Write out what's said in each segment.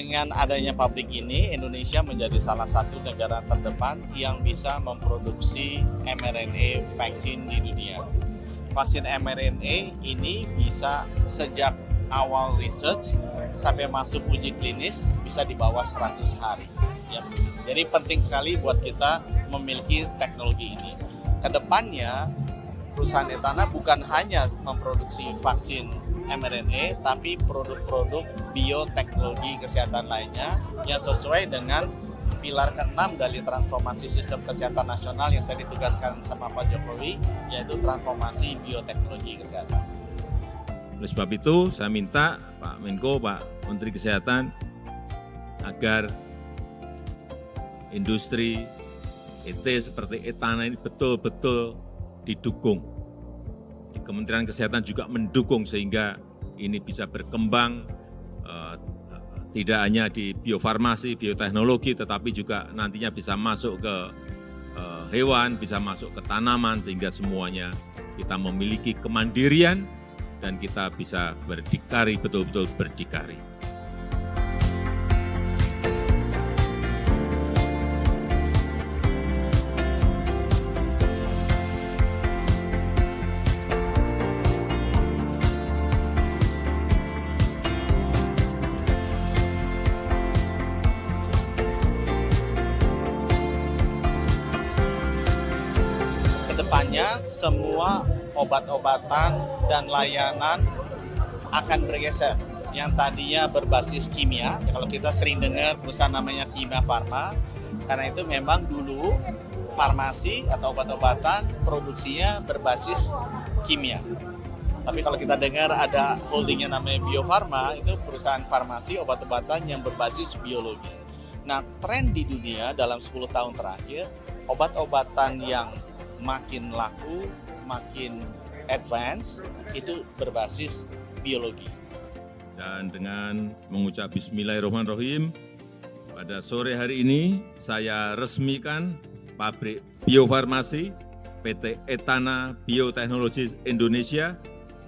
Dengan adanya pabrik ini, Indonesia menjadi salah satu negara terdepan yang bisa memproduksi mRNA vaksin di dunia. Vaksin mRNA ini bisa sejak awal research sampai masuk uji klinis bisa di bawah 100 hari. Ya. Jadi penting sekali buat kita memiliki teknologi ini. Kedepannya, perusahaan Etana bukan hanya memproduksi vaksin mRNA, tapi produk-produk bioteknologi kesehatan lainnya yang sesuai dengan pilar ke-6 dari transformasi sistem kesehatan nasional yang saya ditugaskan sama Pak Jokowi, yaitu transformasi bioteknologi kesehatan. Oleh sebab itu, saya minta Pak Menko, Pak Menteri Kesehatan, agar industri ET seperti Etana ini betul-betul didukung. Kementerian Kesehatan juga mendukung sehingga ini bisa berkembang tidak hanya di biofarmasi, bioteknologi, tetapi juga nantinya bisa masuk ke hewan, bisa masuk ke tanaman, sehingga semuanya kita memiliki kemandirian dan kita bisa berdikari, betul-betul berdikari. Kedepannya semua obat-obatan dan layanan akan bergeser. Yang tadinya berbasis kimia, ya kalau kita sering dengar perusahaan namanya Kimia Farma, karena itu memang dulu farmasi atau obat-obatan produksinya berbasis kimia. Tapi kalau kita dengar ada holdingnya namanya Bio Farma, itu perusahaan farmasi obat-obatan yang berbasis biologi. Nah, tren di dunia dalam 10 tahun terakhir, obat-obatan yang makin laku, makin advance, itu berbasis biologi. Dan dengan mengucap Bismillahirrahmanirrahim, pada sore hari ini saya resmikan pabrik biofarmasi PT Etana Biotechnologies Indonesia.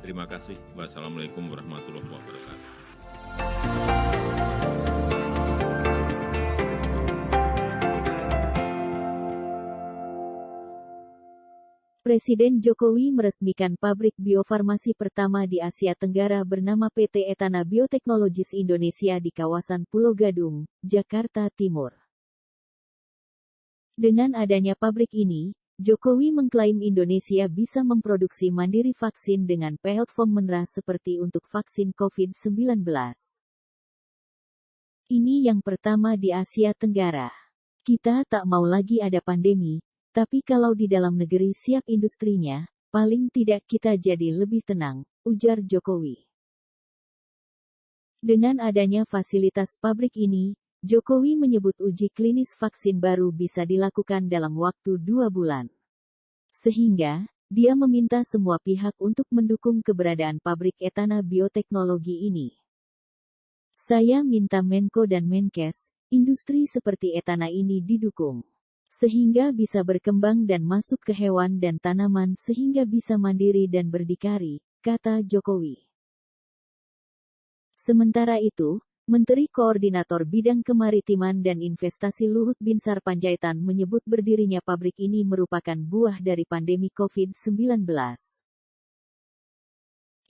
Terima kasih. Wassalamualaikum warahmatullahi wabarakatuh. Presiden Jokowi meresmikan pabrik biofarmasi pertama di Asia Tenggara bernama PT Etana Biotechnologies Indonesia di kawasan Pulau Gadung, Jakarta Timur. Dengan adanya pabrik ini, Jokowi mengklaim Indonesia bisa memproduksi mandiri vaksin dengan platform menerah seperti untuk vaksin COVID-19. Ini yang pertama di Asia Tenggara. Kita tak mau lagi ada pandemi, tapi kalau di dalam negeri siap industrinya, paling tidak kita jadi lebih tenang, ujar Jokowi. Dengan adanya fasilitas pabrik ini, Jokowi menyebut uji klinis vaksin baru bisa dilakukan dalam waktu 2 bulan. Sehingga, dia meminta semua pihak untuk mendukung keberadaan pabrik Etana Bioteknologi ini. Saya minta Menko dan Menkes, industri seperti Etana ini didukung. Sehingga bisa berkembang dan masuk ke hewan dan tanaman sehingga bisa mandiri dan berdikari, kata Jokowi. Sementara itu, Menteri Koordinator Bidang Kemaritiman dan Investasi Luhut Binsar Panjaitan menyebut berdirinya pabrik ini merupakan buah dari pandemi COVID-19.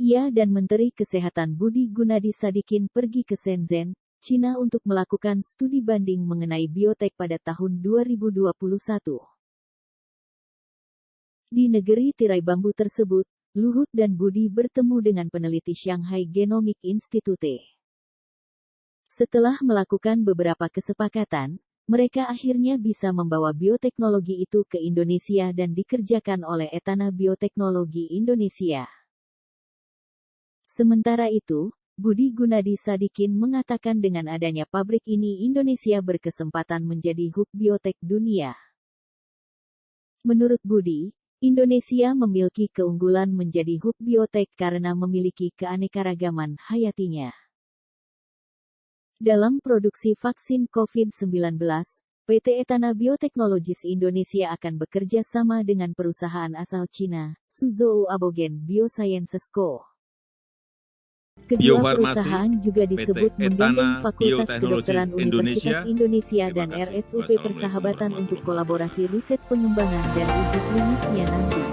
Ia dan Menteri Kesehatan Budi Gunadi Sadikin pergi ke Shenzhen, Cina untuk melakukan studi banding mengenai biotek pada tahun 2021. Di negeri tirai bambu tersebut, Luhut dan Budi bertemu dengan peneliti Shanghai Genomic Institute. Setelah melakukan beberapa kesepakatan, mereka akhirnya bisa membawa bioteknologi itu ke Indonesia dan dikerjakan oleh Etana Bioteknologi Indonesia. Sementara itu, Budi Gunadi Sadikin mengatakan dengan adanya pabrik ini Indonesia berkesempatan menjadi hub biotek dunia. Menurut Budi, Indonesia memiliki keunggulan menjadi hub biotek karena memiliki keanekaragaman hayatinya. Dalam produksi vaksin COVID-19, PT Etana Biotechnologies Indonesia akan bekerja sama dengan perusahaan asal Cina, Suzhou Abogen Biosciences Co. Kedua Bio-Farmasi, perusahaan juga disebut PT menggandeng Etana Fakultas Bioteknologi Kedokteran Universitas Indonesia dan Terima kasih. RSUP Wassalamualaikum Persahabatan untuk warahmatullahi kolaborasi riset pengembangan dan uji klinisnya nanti.